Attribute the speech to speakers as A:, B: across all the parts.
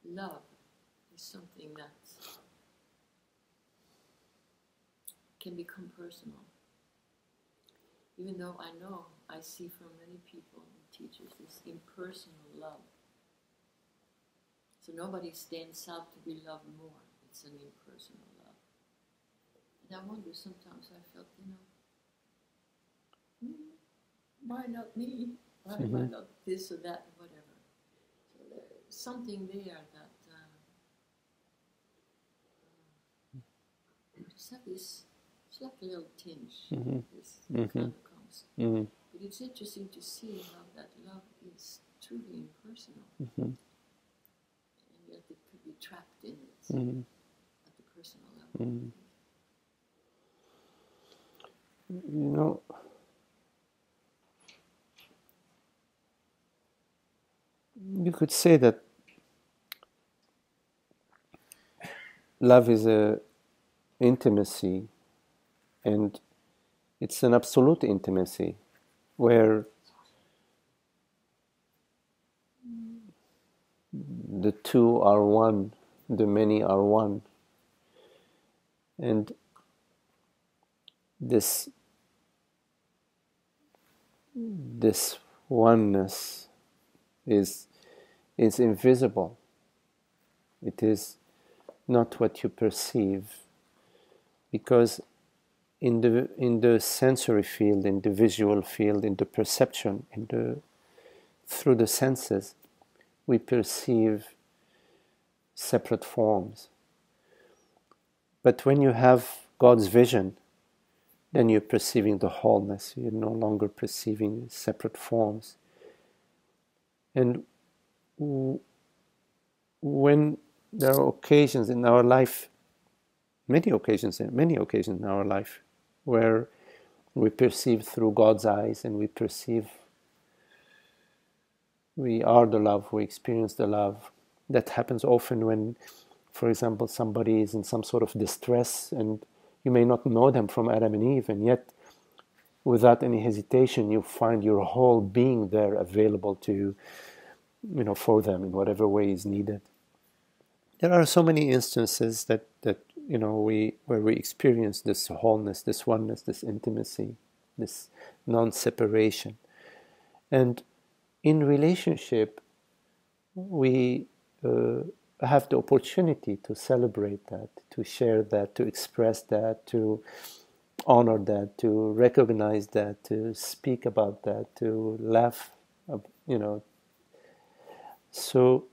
A: love is something that can become personal. Even though I see from many people and teachers this impersonal love. So nobody stands out to be loved more. It's an impersonal love. And I wonder, sometimes I felt, why not me? Why not this or that or whatever? So there's something there that just have this, it's like a little tinge. This kind of comes. But it's interesting to see how that love is truly impersonal. And yet it could be trapped in it at the personal level.
B: You could say that love is a intimacy, and it's an absolute intimacy where the two are one, the many are one, and this oneness is invisible. It is not what you perceive, because in the sensory field, in the visual field, in the perception, through the senses, we perceive separate forms. But when you have God's vision, then you're perceiving the wholeness. You're no longer perceiving separate forms. And when there are occasions in our life, many occasions in our life, where we perceive through God's eyes, and we perceive we are the love, we experience the love. That happens often when, for example, somebody is in some sort of distress, and you may not know them from Adam and Eve, and yet without any hesitation you find your whole being there available to for them in whatever way is needed. There are so many instances that where we experience this wholeness, this oneness, this intimacy, this non-separation. And in relationship, we have the opportunity to celebrate that, to share that, to express that, to honor that, to recognize that, to speak about that, to laugh, So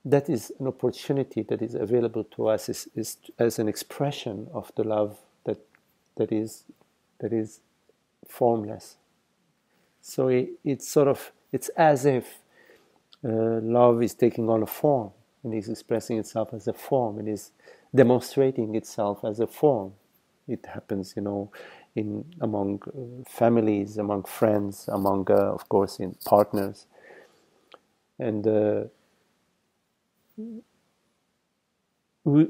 B: that is an opportunity that is available to us is as an expression of the love that is formless. So it's as if love is taking on a form, and is expressing itself as a form, and is demonstrating itself as a form. It happens, among families, among friends, among, of course, in partners. And we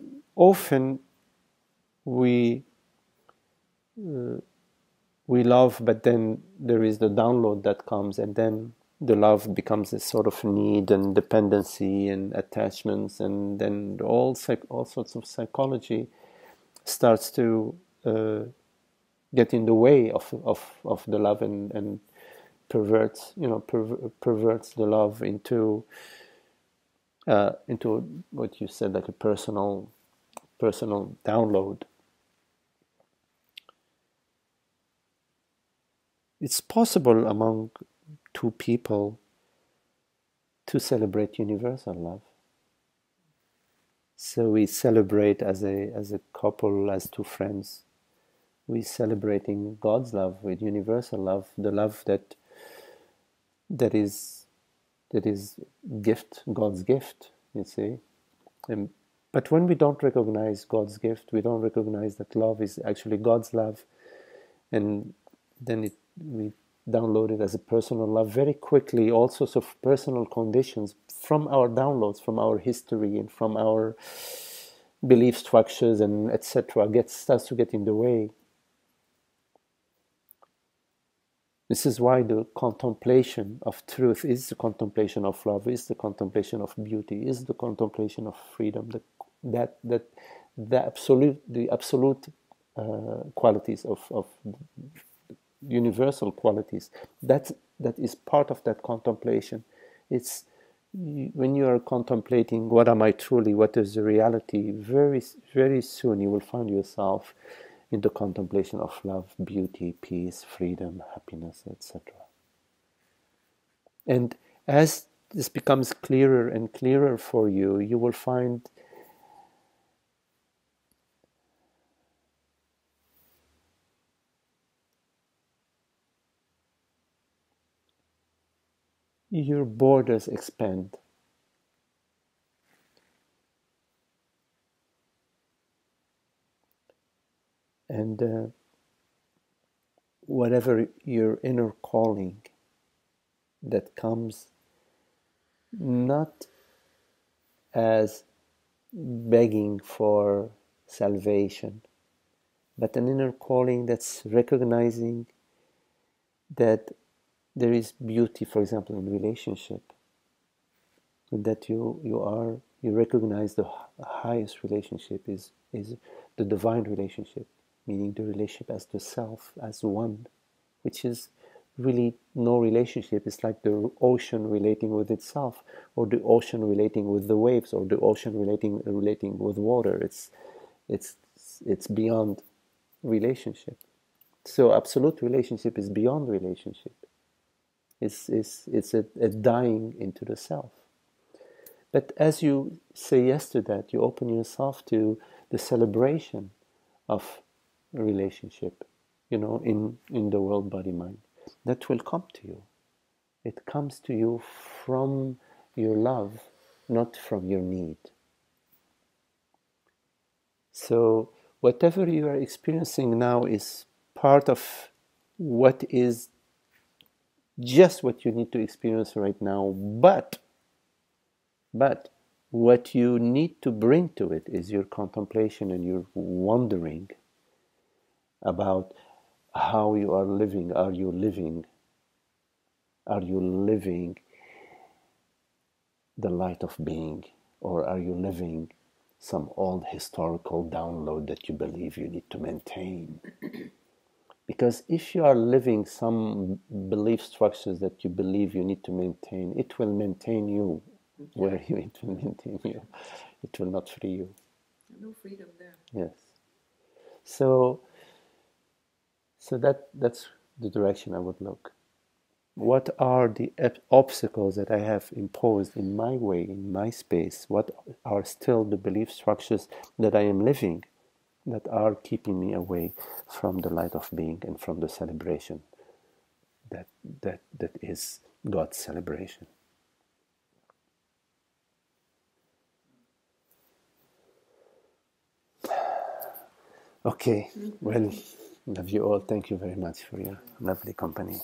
B: love, but then there is the download that comes, and then the love becomes a sort of need and dependency and attachments, and then all sorts of psychology starts to get in the way of the love, and perverts the love into what you said, like a personal download. It's possible among two people to celebrate universal love. So we celebrate as a couple, as two friends. We're celebrating God's love with universal love, the love that is gift, God's gift, you see. But when we don't recognize God's gift, we don't recognize that love is actually God's love, and then we download it as a personal love. Very quickly, all sorts of personal conditions from our downloads, from our history, and from our belief structures, and etc., starts to get in the way. This is why the contemplation of truth is the contemplation of love, is the contemplation of beauty, is the contemplation of freedom. The absolute qualities of universal qualities. That is part of that contemplation. It's when you are contemplating what am I truly, what is the reality, very, very soon you will find yourself in the contemplation of love, beauty, peace, freedom, happiness, etc. And as this becomes clearer and clearer for you, you will find your borders expand. And whatever your inner calling that comes not as begging for salvation, but an inner calling that's recognizing that there is beauty, for example, in relationship, and that you recognize the highest relationship is the divine relationship, meaning the relationship as the self, as one, which is really no relationship. It's like the ocean relating with itself, or the ocean relating with the waves, or the ocean relating with water. It's beyond relationship. So absolute relationship is beyond relationship. It's a dying into the self. But as you say yes to that, you open yourself to the celebration of a relationship, in the world, body, mind. That will come to you. It comes to you from your love, not from your need. So whatever you are experiencing now is part of what is just what you need to experience right now, but what you need to bring to it is your contemplation and your wondering about how you are living. Are you living the light of being, or are you living some old historical download that you believe you need to maintain? Because if you are living some belief structures that you believe you need to maintain, it will maintain you where it will maintain you. It will not free you.
A: No freedom there.
B: Yes. So that's the direction I would look. What are the obstacles that I have imposed in my way, in my space? What are still the belief structures that I am living that are keeping me away from the light of being and from the celebration that is God's celebration? Okay, well, love you all. Thank you very much for your lovely company.